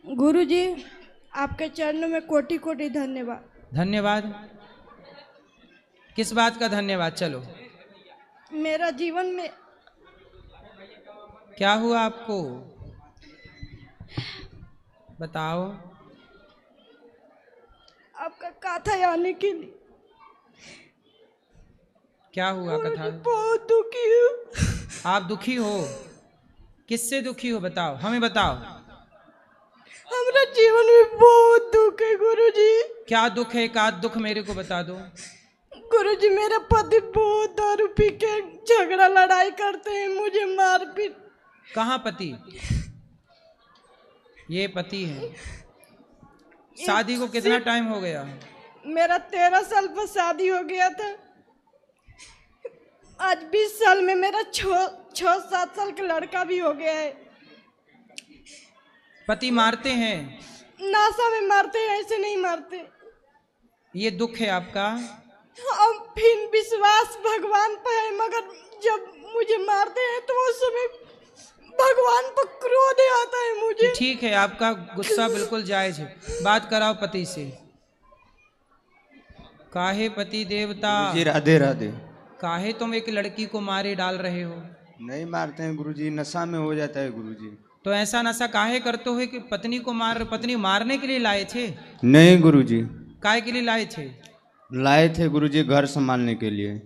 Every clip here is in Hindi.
गुरुजी, आपके चरणों में कोटि कोटि धन्यवाद। धन्यवाद? किस बात का धन्यवाद? चलो, मेरा जीवन में क्या हुआ आपको? बताओ। आपका कथा आने के लिए क्या हुआ कथा? बहुत दुखी हूँ। आप दुखी हो? किससे दुखी हो बताओ, हमें बताओ। हमारा जीवन में बहुत दुख है गुरुजी। क्या दुख है? एक आध दुख मेरे को बता दो। गुरुजी, मेरा पति बहुत दारू पी के झगड़ा लड़ाई करते हैं, मुझे मारपीट। कहाँ पति? ये पति है। शादी को कितना टाइम हो गया? मेरा 13 साल पर शादी हो गया था। आज 20 साल में मेरा 6-7 साल का लड़का भी हो गया है। पति मारते हैं? नासा में मारते हैं, ऐसे नहीं मारते। ये दुख है आपका? हम फिर विश्वास भगवान पर है, मगर जब मुझे मारते हैं तो उस समय भगवान पर क्रोध आता है मुझे। ठीक है, आपका गुस्सा बिल्कुल जायज है। बात कराओ पति से। काहे पति देवता? जी राधे राधे। काहे तुम एक लड़की को मारे डाल रहे हो? नहीं मारते हैं गुरुजी, नशा में हो जाता है गुरुजी। तो ऐसा नशा काहे करते हो कि पत्नी को पत्नी मारने के लिए लाए थे? नहीं गुरुजी। काहे के लिए लाए थे? लाए थे गुरुजी घर संभालने के लिए।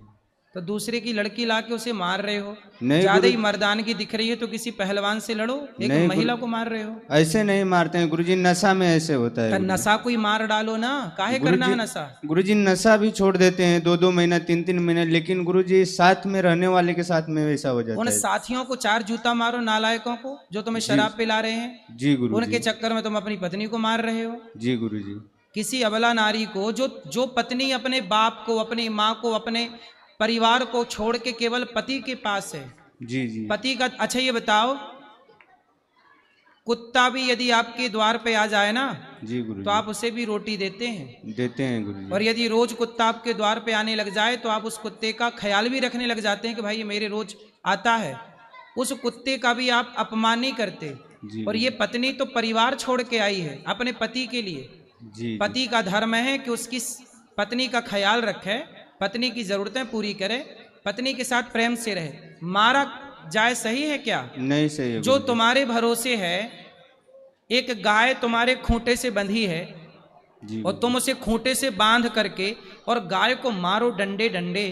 तो दूसरे की लड़की लाके उसे मार रहे हो? नहीं ज्यादा ही गुरु- मर्दानगी दिख रही है तो किसी पहलवान से लड़ो। एक नहीं महिला गुरु- को मार रहे हो। ऐसे नहीं मारते हैं गुरुजी, नशा में ऐसे होता है तो गुरुजी। नशा कोई मार डालो ना, काहे करना है नशा? गुरुजी नशा भी छोड़ देते हैं 2-2 महीना 3-3 महीने, लेकिन गुरुजी साथ में रहने वाले के साथ में वैसा हो जाता उन है। साथियों को 4 जूता मारो, नालायकों को, जो तुम्हें शराब पिला रहे हैं। जी गुरुजी। उनके चक्कर में तुम अपनी पत्नी को मार रहे हो। जी गुरुजी। किसी अबला नारी को, जो पत्नी अपने बाप को, अपनी माँ को, अपने परिवार को छोड़ के केवल पति के पास है। जी जी। पति का, अच्छा ये बताओ, कुत्ता भी यदि आपके द्वार पे आ जाए ना जी गुरुजी। तो आप उसे भी रोटी देते हैं। देते हैं गुरुजी। और यदि रोज कुत्ता आपके द्वार पे आने लग जाए तो आप उस कुत्ते का ख्याल भी रखने लग जाते हैं कि भाई ये मेरे रोज आता है। उस कुत्ते का भी आप अपमान नहीं करते। जी और ये पत्नी तो परिवार छोड़ के आई है अपने पति के लिए। जी। पति का धर्म है कि उसकी पत्नी का ख्याल रखे, पत्नी की जरूरतें पूरी करे, पत्नी के साथ प्रेम से रहे। मारा जाए सही है क्या? नहीं सही है जो गुरुजी। तुम्हारे भरोसे है, एक गाय तुम्हारे खूंटे से बंधी है जी और तुम उसे खूंटे से बांध करके और गाय को मारो डंडे डंडे,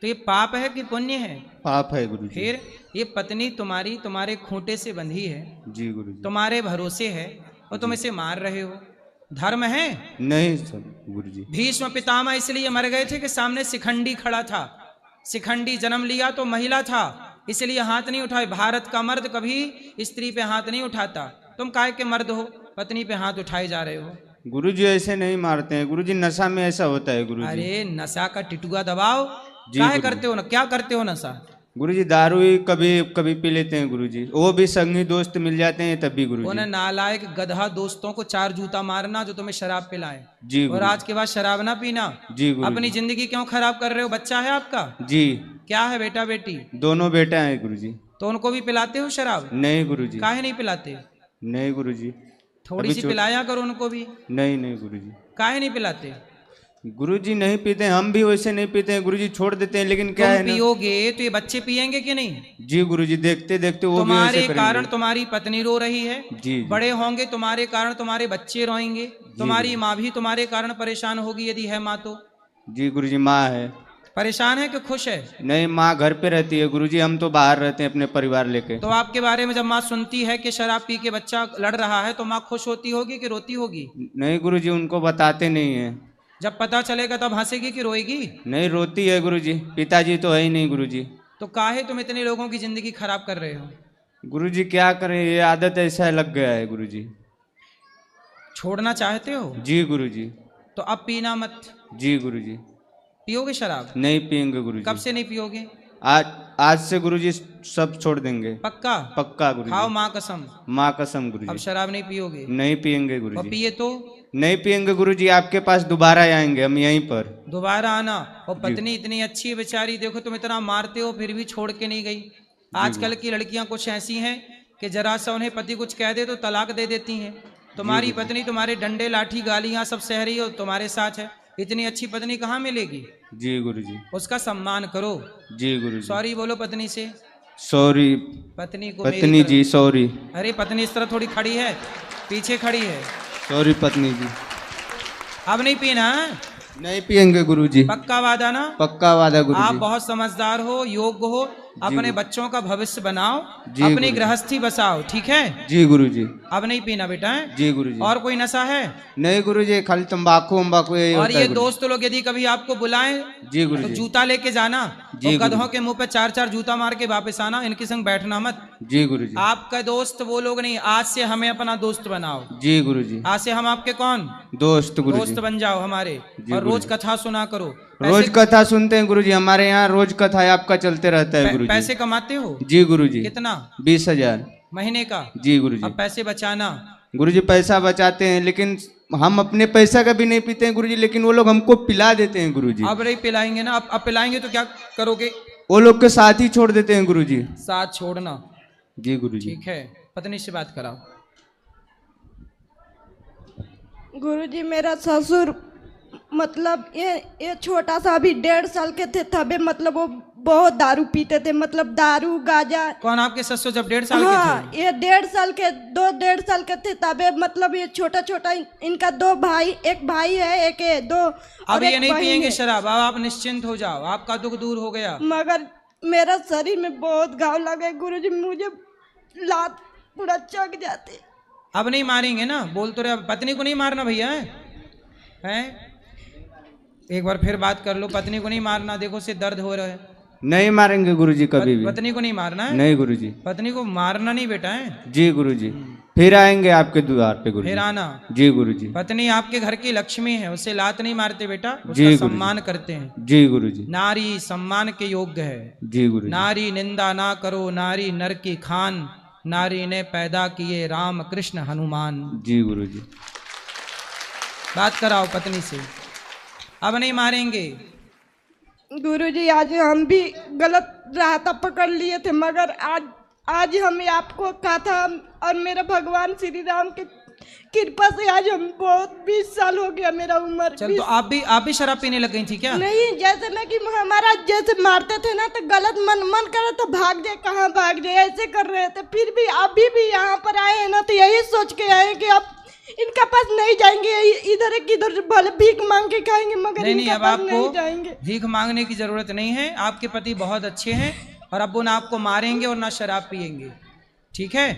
तो ये पाप है कि पुण्य है? पाप है गुरुजी। फिर ये पत्नी तुम्हारी तुम्हारे खूंटे से बंधी है, जी गुरुजी। तुम्हारे भरोसे है और तुम इसे मार रहे हो। धर्म है? नहीं सब गुरुजी। भीष्म पितामह इसलिए मर गए थे कि सामने शिखंडी खड़ा था। शिखंडी जन्म लिया तो महिला था, इसलिए हाथ नहीं उठाए। भारत का मर्द कभी स्त्री पे हाथ नहीं उठाता। तुम काहे के मर्द हो, पत्नी पे हाथ उठाए जा रहे हो? गुरुजी ऐसे नहीं मारते हैं गुरुजी, नशा में ऐसा होता है गुरुजी। अरे नशा का टिटुआ दबाओ। जी काहे गुरुजी। करते हो ना, क्या करते हो नशा? गुरुजी दारू ही कभी कभी पी लेते हैं गुरुजी, वो भी संगी दोस्त मिल जाते हैं तब भी उन गुरुजी। नालायक गधा दोस्तों को 4 जूता मारना जो तुम्हें शराब पिलाए। जी और गुरुजी। आज के बाद शराब ना पीना। जी गुरुजी। अपनी जिंदगी क्यों खराब कर रहे हो? बच्चा है आपका? जी क्या है, बेटा बेटी? दोनों बेटा हैं गुरुजी। तो उनको भी पिलाते हो शराब? नहीं गुरुजी। काहे नहीं पिलाते? नहीं गुरुजी। थोड़ी अभी सी छोट- पिलाया करो उनको भी। नहीं नहीं गुरुजी। काहे नहीं पिलाते? गुरुजी नहीं पीते, हम भी वैसे नहीं पीते हैं गुरुजी, छोड़ देते हैं, लेकिन क्या तुम है ना। पियोगे तो ये बच्चे पियेंगे कि नहीं? जी गुरुजी, देखते देखते वो भी तुम्हारे वैसे कारण करेंगे। तुम्हारी पत्नी रो रही है। जी जी। बड़े होंगे तुम्हारे कारण तुम्हारे बच्चे रोएंगे। तुम्हारी माँ भी तुम्हारे कारण परेशान होगी, यदि है माँ तो। जी गुरुजी माँ है। परेशान है कि खुश है? नहीं माँ घर पे रहती है गुरुजी, हम तो बाहर रहते हैं अपने परिवार लेके। तो आपके बारे में जब माँ सुनती है कि शराब पी के बच्चा लड़ रहा है तो माँ खुश होती होगी कि रोती होगी? नहीं गुरुजी, उनको बताते नहीं है। जब पता चलेगा तब हंसेगी कि रोएगी? नहीं रोती है गुरुजी, पिताजी तो है ही नहीं गुरुजी। तो काहे तुम इतने लोगों की जिंदगी खराब कर रहे हो? गुरुजी क्या करें, ये आदत ऐसा लग गया है गुरुजी। छोड़ना चाहते हो? जी गुरुजी। तो अब पीना मत। जी गुरुजी। पियोगे शराब? नहीं पियेंगे गुरुजी। कब से नहीं पियोगे? आज से गुरुजी सब छोड़ देंगे। पक्का? पक्का खाओ गुरुजी। माँ कसम। माँ कसम अब गुरुजी। शराब नहीं पियोगे? नहीं पियेंगे और गुरुजी। पिए तो नहीं पियेंगे गुरुजी, आपके पास दोबारा आएंगे हम यहीं पर। दोबारा आना। और पत्नी इतनी अच्छी है बेचारी, देखो तुम इतना मारते हो फिर भी छोड़ के नहीं गई। आजकल की लड़कियां कुछ ऐसी हैं कि जरा सा उन्हें पति कुछ कह दे तो तलाक दे देती हैं। तुम्हारी पत्नी तुम्हारे डंडे लाठी गालियां सब सह रही हो, तुम्हारे साथ है, इतनी अच्छी पत्नी कहाँ मिलेगी? जी गुरुजी। उसका सम्मान करो। जी गुरुजी। सॉरी बोलो पत्नी से। सॉरी पत्नी को पत्नी मेरी जी, सॉरी। अरे पत्नी इस तरह थोड़ी खड़ी है, पीछे खड़ी है। सॉरी पत्नी जी। अब नहीं पीना है? नहीं पियेंगे गुरुजी। पक्का वादा ना? पक्का वादा आप गुरुजी। बहुत समझदार हो, योग्य हो, अपने बच्चों का भविष्य बनाओ, जी अपनी गुरुजी। गृहस्थी बसाओ, ठीक है? जी गुरुजी। अब नहीं पीना बेटा है? जी गुरुजी। और कोई नशा है? नहीं गुरुजी, खाली तंबाकू वम्बाकू यही और होता ये है गुरुजी। दोस्त लोग यदि कभी आपको बुलाएं जी तो गुरुजी। जूता लेके जाना, जी और गधों गुरुजी। के मुंह पे 4-4 जूता मार के वापस आना, इनके संग बैठना मत। जी गुरुजी। आपका दोस्त वो लोग नहीं, आज से हमें अपना दोस्त बनाओ। जी गुरुजी। आज से हम आपके कौन? दोस्त गुरुजी। दोस्त बन जाओ हमारे, जी और रोज गुरुजी। कथा सुना करो। रोज कथा सुनते हैं गुरुजी, हमारे यहाँ रोज कथा आपका चलते रहता है गुरुजी। पैसे कमाते हो? जी गुरुजी। कितना? 20,000 महीने का? जी गुरुजी। अब पैसे बचाना। गुरुजी पैसा बचाते हैं, लेकिन हम अपने पैसा का भी नहीं पीते हैं गुरुजी, लेकिन वो लोग हमको पिला देते हैं गुरुजी। अब नहीं पिलाएंगे ना? अब पिलाएंगे तो क्या करोगे? वो लोग के साथ ही छोड़ देते हैं गुरुजी। साथ छोड़ना, जी गुरुजी। ठीक है। पत्नी से बात कराओ। गुरुजी मेरा ससुर मतलब ये छोटा सा अभी 1.5 साल के थे तबे मतलब वो बहुत दारू पीते थे, मतलब दारू गाजा। कौन आपके ससुर जब 1.5 साल हाँ, के थे? ये 1.5 साल के 1.5 साल के थे तबे मतलब ये छोटा छोटा इनका 2 भाई, एक भाई है, एक है, 2 अब और ये एक नहीं बहन पियेंगे है। शराब, अब आप निश्चिंत हो जाओ, आपका दुख दूर हो गया। मगर मेरा शरीर में बहुत घाव लगे गुरुजी, मुझे लात पूरा चक जाते। अब नहीं मारेंगे ना? बोल तो रहे, पत्नी को नहीं मारना भैया, हैं? एक बार फिर बात कर लो, पत्नी को नहीं मारना, देखो से दर्द हो रहा है। नहीं मारेंगे गुरुजी कभी भी। पत्नी को नहीं मारना है? नहीं गुरुजी। पत्नी को मारना नहीं बेटा है। जी गुरुजी। फिर आएंगे आपके द्वार पे गुरुजी। फिर आना। जी गुरुजी। पत्नी आपके घर की लक्ष्मी है, उसे लात नहीं मारते बेटा, जी उसका गुरुजी। सम्मान करते हैं। जी गुरुजी। नारी सम्मान के योग्य है। जी गुरुजी। नारी निंदा ना करो, नारी नर की खान, नारी ने पैदा किए राम कृष्ण हनुमान। जी गुरुजी। बात कराओ पत्नी से। अब नहीं मारेंगे। गुरुजी आज हम भी गलत रास्ता पकड़ लिए थे, मगर आज हम आपको कहा था, और मेरा भगवान श्री राम के कृपा से आज हम बहुत 20 साल हो गया मेरा उम्र। चल तो आप भी शराब पीने लग गई थी क्या? नहीं, जैसे ना कि हमारा जैसे मारते थे ना तो गलत मन करे तो भाग जाए, कहाँ भाग जाए, ऐसे कर रहे थे। फिर भी अभी भी यहाँ पर आए हैं ना तो यही सोच के आए कि अब इनका पास नहीं जाएंगे, इधर एक इधर भले भीख मांग के खाएंगे, मगर नहीं, इनका अब पास आपको नहीं जाएंगे। भीख मांगने की जरूरत नहीं है, आपके पति बहुत अच्छे हैं और अब वो ना आपको मारेंगे और ना शराब पिएंगे, ठीक है?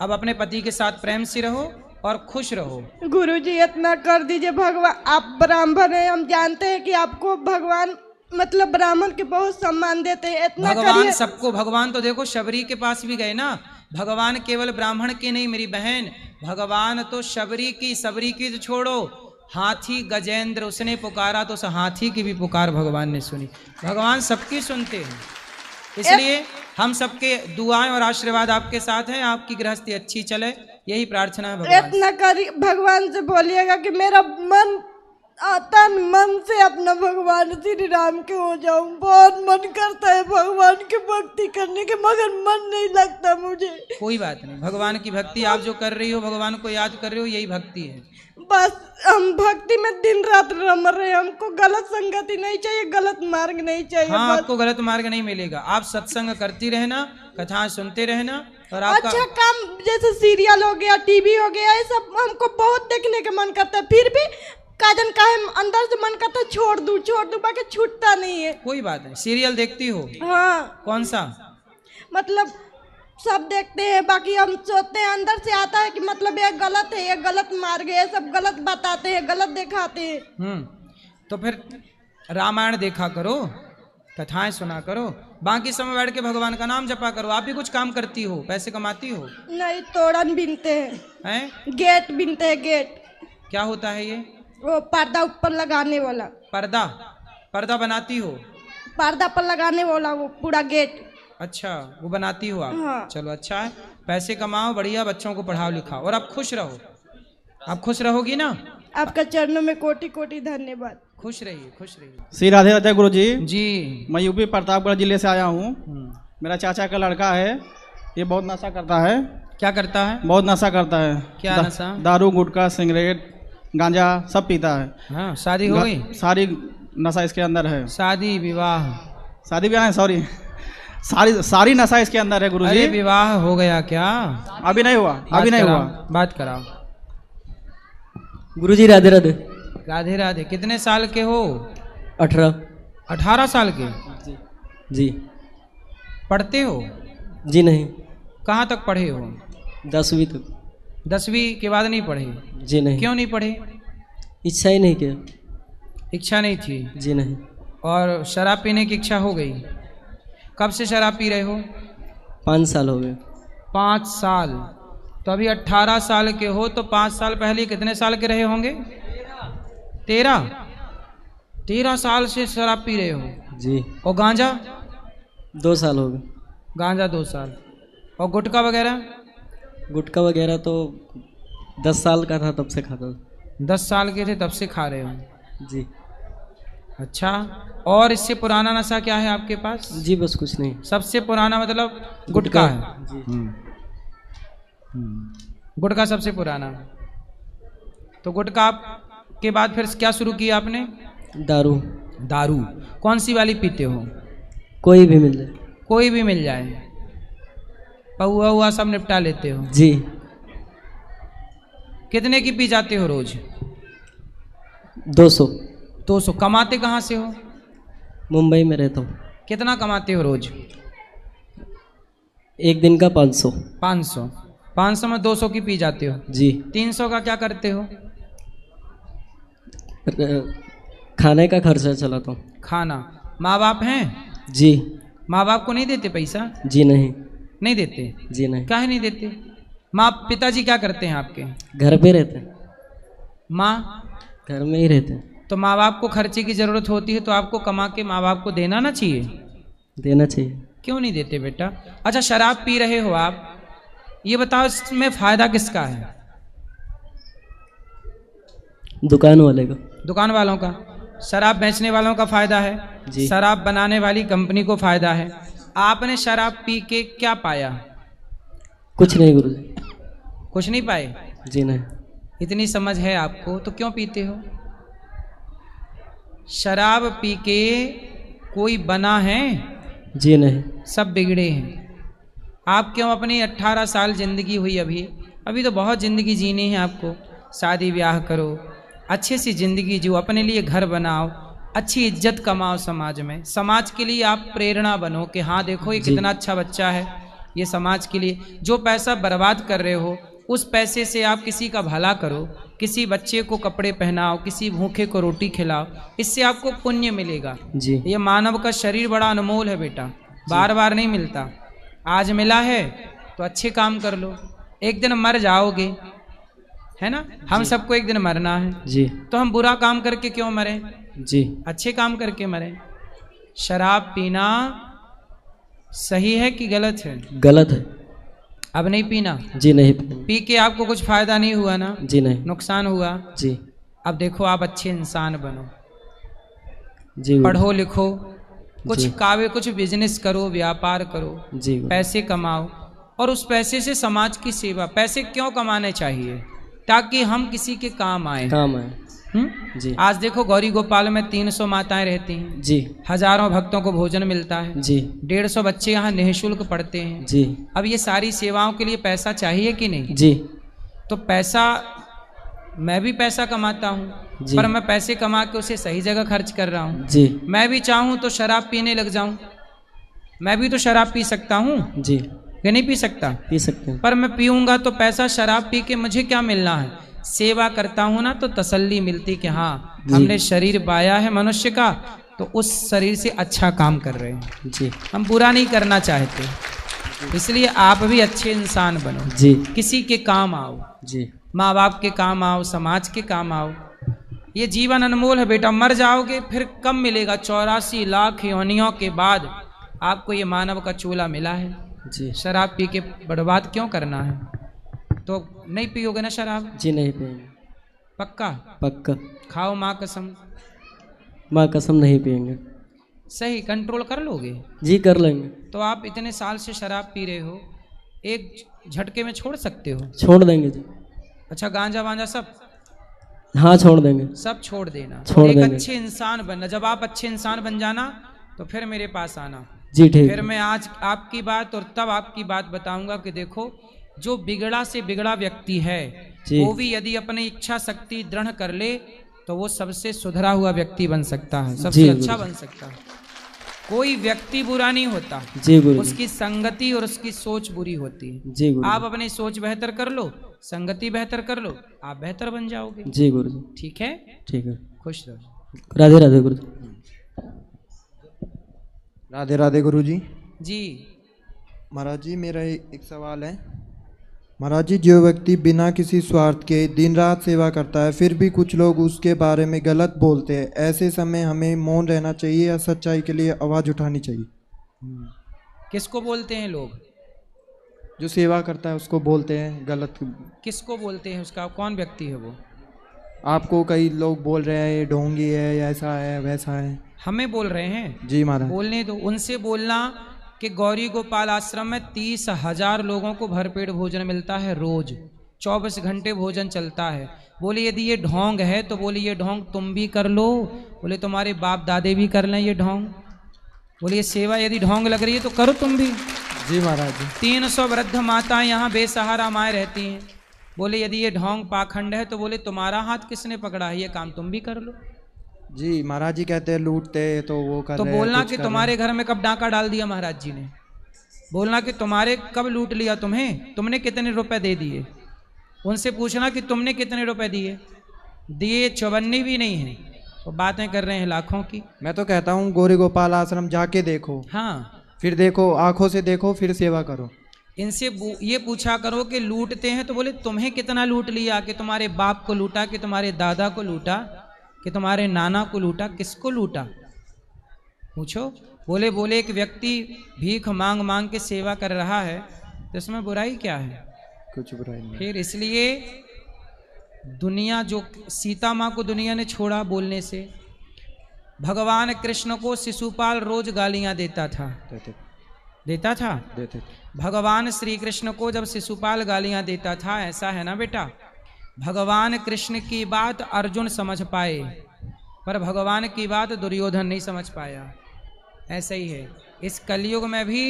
अब अपने पति के साथ प्रेम से रहो और खुश रहो। गुरुजी इतना कर दीजिए, भगवान आप ब्राह्मण हैं, हम जानते हैं कि आपको भगवान मतलब ब्राह्मण के बहुत सम्मान देते हैं, इतना भगवान करिए। सबको, भगवान तो देखो शबरी के पास भी गए ना, भगवान केवल ब्राह्मण की नहीं मेरी बहन, भगवान तो शबरी की, सबरी की तो छोड़ो, हाथी गजेंद्र उसने पुकारा तो उस हाथी की भी पुकार भगवान ने सुनी। भगवान सबकी सुनते हैं, इसलिए हम सबके दुआएं और आशीर्वाद आपके साथ हैं, आपकी गृहस्थी अच्छी चले, यही प्रार्थना है भगवान से। इतना करिए, भगवान से बोलिएगा कि मेरा मन तन मन से अपना भगवान श्री राम के हो जाऊं। बहुत मन करता है भगवान की भक्ति करने के, मगर मन नहीं लगता मुझे। कोई बात नहीं, भगवान की भक्ति आप जो कर रही हो, भगवान को याद कर रही हो, यही भक्ति है। बस हम भक्ति में दिन रात रम रहे हैं, हमको गलत संगति नहीं चाहिए, गलत मार्ग नहीं चाहिए। हाँ, बस आपको गलत मार्ग नहीं मिलेगा, आप सत्संग करती रहना, कथाएं सुनते रहना, और आपका अच्छा काम जैसे सीरियल हो गया, टीवी हो गया, ये सब हमको बहुत देखने का मन करता है, फिर भी काजन काहे अंदर से मन करता है छोड़ दूं बाकी छूटता नहीं है। कोई बात नहीं। सीरियल देखती हो? हाँ, कौन सा? मतलब सब देखते हैं, बाकी हम सोचते हैं, अंदर से आता है कि मतलब ये गलत है, ये गलत मार्ग है, ये सब गलत बताते हैं, गलत दिखाते हैं। तो फिर रामायण देखा करो, कथाएं सुना करो, बाकी समय बैठ के भगवान का नाम जपा करो। आप भी कुछ काम करती हो, पैसे कमाती हो? नहीं, तोड़न बिनते हैं, हैं? गेट बिनते हैं। गेट क्या होता है ये? वो पर्दा ऊपर लगाने वाला। पर्दा बनाती हो? पर्दा पर लगाने वाला वो पूरा गेट। अच्छा, वो बनाती हो आप? हाँ। चलो अच्छा है, पैसे कमाओ, बढ़िया बच्चों को पढ़ाओ लिखाओ, और आप खुश रहो। आप खुश रहोगी ना? आपका चरणों में कोटि कोटि धन्यवाद। खुश रहिए, खुश रहिए। श्री राधे राधे गुरु जी। जी, मैं यूपी प्रतापगढ़ जिले से आया हूँ। मेरा चाचा का लड़का है, ये बहुत नशा करता है, क्या करता है? बहुत नशा करता है। क्या नशा? दारू, गुटखा, सिगरेट, गांजा सब पीता है। हाँ, शादी हो गई? सारी नशा इसके अंदर है। शादी विवाह? शादी ब्याह है, सॉरी, सारी नशा इसके अंदर है गुरुजी। अरे विवाह हो गया क्या? अभी नहीं हुआ, अभी नहीं हुआ। बात कराओ। गुरुजी राधे राधे। राधे राधे। कितने साल के हो? 18 साल के? जी। पढ़ते हो? जी नहीं। कहाँ तक पढ़े हो? 10वीं तक। 10वीं के बाद नहीं पढ़े? जी नहीं। क्यों नहीं पढ़े? इच्छा ही नहीं किया। इच्छा नहीं थी? जी नहीं। और शराब पीने की इच्छा हो गई? कब से शराब पी रहे हो? 5 साल हो गए। 5 साल? तो अभी 18 साल के हो, तो 5 साल पहले कितने साल के रहे होंगे? 13 साल से शराब पी रहे हो? जी। और गांजा? 2 साल हो गए। गांजा 2 साल। और गुटखा वगैरह? गुटखा वगैरह तो 10 साल का था तब से खाता था। 10 साल के थे तब से खा रहे हो? जी। अच्छा, और इससे पुराना नशा क्या है आपके पास? जी बस कुछ नहीं। सबसे पुराना मतलब गुटखा है? जी। गुटखा सबसे पुराना। तो गुटखा के बाद फिर क्या शुरू किया आपने? दारू। दारू? कौन सी वाली पीते हो? कोई भी मिल जाए। कोई भी मिल जाए? पहुआ हुआ सब निपटा लेते हो? जी। कितने की पी जाते हो रोज? 200। 200? कमाते कहाँ से हो? मुंबई में रहता हूँ। कितना कमाते हो रोज? एक दिन का 500। 500 में 200 की पी जाते हो? जी। 300 का क्या करते हो? खाने का खर्चा चलाता हूँ। खाना? माँ बाप हैं? जी। माँ बाप को नहीं देते पैसा? जी नहीं। नहीं देते? जी नहीं। काहे नहीं देते? माँ पिताजी क्या करते हैं आपके? घर पे रहते हैं। माँ? घर में ही रहते हैं। तो माँ बाप को खर्चे की ज़रूरत होती है तो आपको कमा के माँ बाप को देना ना चाहिए? देना चाहिए। क्यों नहीं देते बेटा? अच्छा, शराब पी रहे हो आप, ये बताओ इसमें फ़ायदा किसका है? दुकान वाले का। दुकान वालों का? शराब बेचने वालों का फ़ायदा है? जी। शराब बनाने वाली कंपनी को फ़ायदा है। आपने शराब पी के क्या पाया? कुछ नहीं गुरुजी। कुछ नहीं पाए? जी नहीं। इतनी समझ है आपको तो क्यों पीते हो? शराब पी के कोई बना है? जी नहीं। सब बिगड़े हैं। आप क्यों अपनी 18 साल जिंदगी हुई, अभी तो बहुत ज़िंदगी जीनी है आपको। शादी ब्याह करो, अच्छे सी ज़िंदगी जो, अपने लिए घर बनाओ, अच्छी इज्जत कमाओ समाज में। समाज के लिए आप प्रेरणा बनो कि हाँ देखो ये कितना अच्छा बच्चा है, ये समाज के लिए। जो पैसा बर्बाद कर रहे हो उस पैसे से आप किसी का भला करो, किसी बच्चे को कपड़े पहनाओ, किसी भूखे को रोटी खिलाओ, इससे आपको पुण्य मिलेगा। जी। ये मानव का शरीर बड़ा अनमोल है बेटा, बार बार नहीं मिलता। आज मिला है तो अच्छे काम कर लो, एक दिन मर जाओगे, है ना? हम सबको एक दिन मरना है जी। तो हम बुरा काम करके क्यों मरे? जी। अच्छे काम करके मरे। शराब पीना सही है कि गलत है? गलत है। अब नहीं पीना? जी नहीं। पी के आपको कुछ फायदा नहीं हुआ ना? जी नहीं। नुकसान हुआ? जी। अब देखो आप अच्छे इंसान बनो, जी। पढ़ो लिखो, कुछ जी। कुछ बिजनेस करो, व्यापार करो, जी। पैसे कमाओ और उस पैसे से समाज की सेवा। पैसे क्यों कमाने चाहिए? ताकि हम किसी के काम आए। जी। आज देखो गौरी गोपाल में 300 माताएं रहती हैं जी। हजारों भक्तों को भोजन मिलता है जी। 150 बच्चे यहाँ निःशुल्क पढ़ते हैं जी। अब ये सारी सेवाओं के लिए पैसा चाहिए कि नहीं? जी। तो पैसा, मैं भी पैसा कमाता हूँ पर मैं पैसे कमा के उसे सही जगह खर्च कर रहा हूँ। जी। मैं भी चाहूँ तो शराब पीने लग जाऊँ, मैं भी तो शराब पी सकता हूँ जी। कि नहीं पी सकता? पी सकते हैं। पर मैं पीऊँगा तो पैसा शराब पी के मुझे क्या मिलना है? सेवा करता हूँ ना तो तसल्ली मिलती कि हाँ हमने शरीर पाया है मनुष्य का तो उस शरीर से अच्छा काम कर रहे हैं। जी। हम बुरा नहीं करना चाहते, इसलिए आप भी अच्छे इंसान बनो जी। किसी के काम आओ जी। माँ बाप के काम आओ, समाज के काम आओ। ये जीवन अनमोल है बेटा, मर जाओगे फिर कब मिलेगा? 84 लाख योनियों के बाद आपको ये मानव का चूल्हा मिला है। जी। शराब पी के बर्बाद क्यों करना है? तो नहीं पियोगे ना शराब? जी नहीं पिएंगे। पक्का? पक्का। खाओ माँ कसम। माँ कसम नहीं पिएंगे। सही कंट्रोल कर लोगे? जी कर लेंगे। तो आप इतने साल से शराब पी रहे हो, एक झटके में छोड़ सकते हो? छोड़ देंगे जी। अच्छा, गांजा वांजा सब हाँ छोड़ देंगे। सब छोड़ देना। छोड़ एक देंगे। अच्छे इंसान बनना। जब आप अच्छे इंसान बन जाना तो फिर मेरे पास आना। जी ठीक फिर है। मैं आज आपकी बात और तब आपकी बात बताऊंगा कि देखो, जो बिगड़ा से बिगड़ा व्यक्ति है जी। वो भी यदि अपनी इच्छा शक्ति दृढ़ कर ले तो वो सबसे सुधरा हुआ व्यक्ति बन सकता है, सबसे जी, अच्छा गुरु। बन सकता है। कोई व्यक्ति बुरा नहीं होता, जी गुरु जी। उसकी संगति और उसकी सोच बुरी होती है। जी गुरु आप जी। अपनी सोच बेहतर कर लो, संगति बेहतर कर लो, आप बेहतर बन जाओगे। जी गुरु जी। ठीक है, ठीक है। खुश रहो। राधे राधे गुरु जी। राधे राधे गुरु जी। जी महाराज जी, मेरा एक सवाल है। महाराज जी, जो व्यक्ति बिना किसी स्वार्थ के दिन रात सेवा करता है फिर भी कुछ लोग उसके बारे में गलत बोलते हैं, ऐसे समय हमें मौन रहना चाहिए या सच्चाई के लिए आवाज़ उठानी चाहिए? किसको बोलते हैं लोग? जो सेवा करता है उसको बोलते हैं गलत। किसको बोलते हैं? उसका कौन व्यक्ति है वो? आपको कई लोग बोल रहे हैं ये ढोंगी है, या ऐसा है वैसा है। हमें बोल रहे हैं? जी महाराज। बोलने दो। उनसे बोलना कि गौरी गोपाल आश्रम में 30,000 लोगों को भरपेट भोजन मिलता है रोज, 24 घंटे भोजन चलता है। बोले यदि ये ढोंग है तो बोले ये ढोंग तुम भी कर लो, बोले तुम्हारे बाप दादे भी कर लें ये ढोंग। बोले ये सेवा यदि ढोंग लग रही है तो करो तुम भी। जी महाराज जी। 300 वृद्ध माताएं यहाँ बेसहारा माए रहती हैं। बोले यदि ये ढोंग पाखंड है तो बोले तुम्हारा हाथ किसने पकड़ा है, ये काम तुम भी कर लो। जी महाराज जी कहते हैं लूटते हैं तो वो कर तो रहे हैं, बोलना कुछ कि कर तुम्हारे घर में कब डाका डाल दिया महाराज जी ने, बोलना कि तुम्हारे कब लूट लिया तुम्हें, तुमने कितने रुपए दे दिए। उनसे पूछना कि तुमने कितने रुपए दिए, दिए 54 भी नहीं है, तो बातें कर रहे हैं लाखों की। मैं तो कहता हूँ गौरी गोपाल आश्रम जाके देखो, हाँ, फिर देखो, आंखों से देखो, फिर सेवा करो। इनसे ये पूछा करो कि लूटते हैं तो बोले तुम्हें कितना लूट लिया, कि तुम्हारे बाप को लूटा, कि तुम्हारे दादा को लूटा, कि तुम्हारे नाना को लूटा, किसको लूटा पूछो। बोले एक व्यक्ति भीख मांग मांग के सेवा कर रहा है तो इसमें बुराई क्या है? कुछ बुराई नहीं। फिर इसलिए दुनिया, जो सीता माँ को दुनिया ने छोड़ा बोलने से, भगवान कृष्ण को शिशुपाल रोज गालियां देता था, देता था। देते भगवान श्री कृष्ण को जब शिशुपाल गालियां देता था, ऐसा है ना बेटा, भगवान कृष्ण की बात अर्जुन समझ पाए पर भगवान की बात दुर्योधन नहीं समझ पाया। ऐसा ही है इस कलयुग में भी।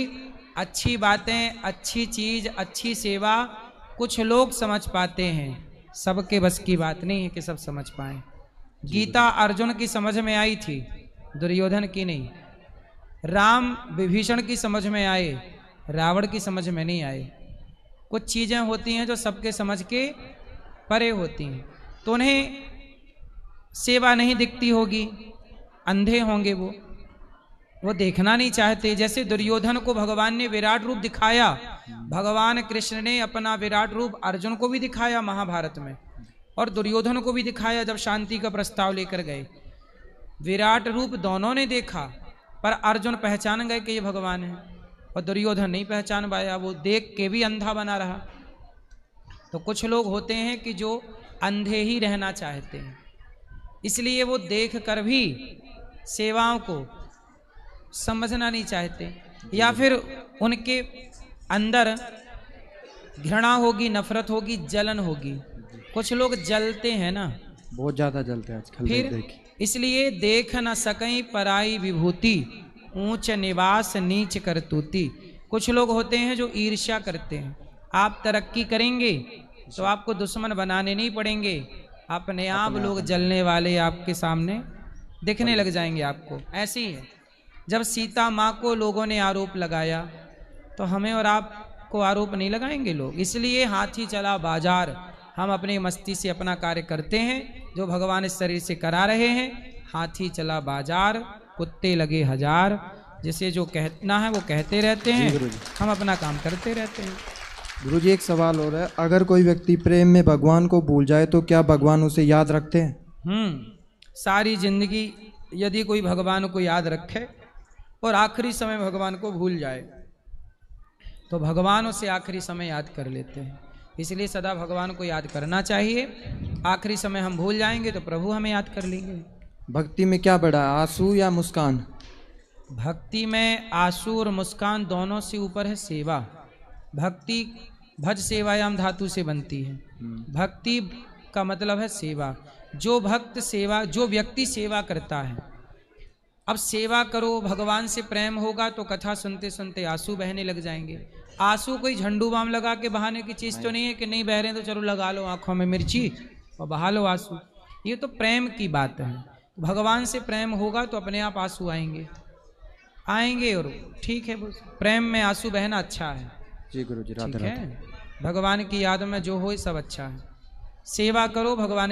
अच्छी बातें, अच्छी चीज, अच्छी सेवा कुछ लोग समझ पाते हैं, सबके बस की बात नहीं है कि सब समझ पाए। गीता अर्जुन की समझ में आई थी, दुर्योधन की नहीं। राम विभीषण की समझ में आए, रावण की समझ में नहीं आए। कुछ चीजें होती हैं जो सबके समझ के परे होती हैं, तो उन्हें सेवा नहीं दिखती होगी, अंधे होंगे वो देखना नहीं चाहते। जैसे दुर्योधन को भगवान ने विराट रूप दिखाया, भगवान कृष्ण ने अपना विराट रूप अर्जुन को भी दिखाया महाभारत में, और दुर्योधन को भी दिखाया जब शांति का प्रस्ताव लेकर गए। विराट रूप दोनों ने देखा, पर अर्जुन पहचान गए कि ये भगवान है, और दुर्योधन नहीं पहचान पाया, वो देख के भी अंधा बना रहा। तो कुछ लोग होते हैं कि जो अंधे ही रहना चाहते हैं, इसलिए वो देख कर भी सेवाओं को समझना नहीं चाहते, या फिर उनके अंदर घृणा होगी, नफरत होगी, जलन होगी। कुछ लोग जलते हैं ना, बहुत ज्यादा जलते हैं आजकल। फिर इसलिए देख न सकई पराई विभूति, ऊंच निवास नीच करतूती। कुछ लोग होते हैं जो ईर्ष्या करते हैं। आप तरक्की करेंगे तो आपको दुश्मन बनाने नहीं पड़ेंगे, अपने आप लोग जलने वाले आपके सामने दिखने लग जाएंगे आपको। ऐसे ही है, जब सीता माँ को लोगों ने आरोप लगाया तो हमें और आपको आरोप नहीं लगाएंगे लोग। इसलिए हाथी चला बाजार, हम अपनी मस्ती से अपना कार्य करते हैं जो भगवान इस शरीर से करा रहे हैं। हाथी चला बाजार, कुत्ते लगे हजार, जिसे जो कहना है वो कहते रहते हैं, हम अपना काम करते रहते हैं। गुरु जी, एक सवाल हो रहा है, अगर कोई व्यक्ति प्रेम में भगवान को भूल जाए तो क्या भगवान उसे याद रखते हैं? सारी जिंदगी यदि कोई भगवान को याद रखे और आखिरी समय भगवान को भूल जाए तो भगवान उसे आखिरी समय याद कर लेते हैं। इसलिए सदा भगवान को याद करना चाहिए। आखिरी समय हम भूल जाएंगे तो प्रभु हमें याद कर लेंगे। भक्ति में क्या बड़ा, आंसू या मुस्कान? भक्ति में आंसू और मुस्कान दोनों से ऊपर है सेवा। भक्ति भज सेवायाम धातु से बनती है। भक्ति का मतलब है सेवा। जो भक्त सेवा, जो व्यक्ति सेवा करता है, अब सेवा करो, भगवान से प्रेम होगा तो कथा सुनते सुनते आंसू बहने लग जाएंगे। आंसू कोई झंडू बाम लगा के बहाने की चीज तो नहीं है कि नहीं बह रहे हैं तो चलो लगा लो आंखों में मिर्ची और बहा लो आंसू। ये तो प्रेम की बात है। भगवान से प्रेम होगा तो अपने आप आंसू आएंगे और ठीक है, बस प्रेम में आंसू बहना अच्छा है। जी गुरु जी, राधे ठीक राधे। है, भगवान की याद में जो हो सब अच्छा है। सेवा करो, भगवान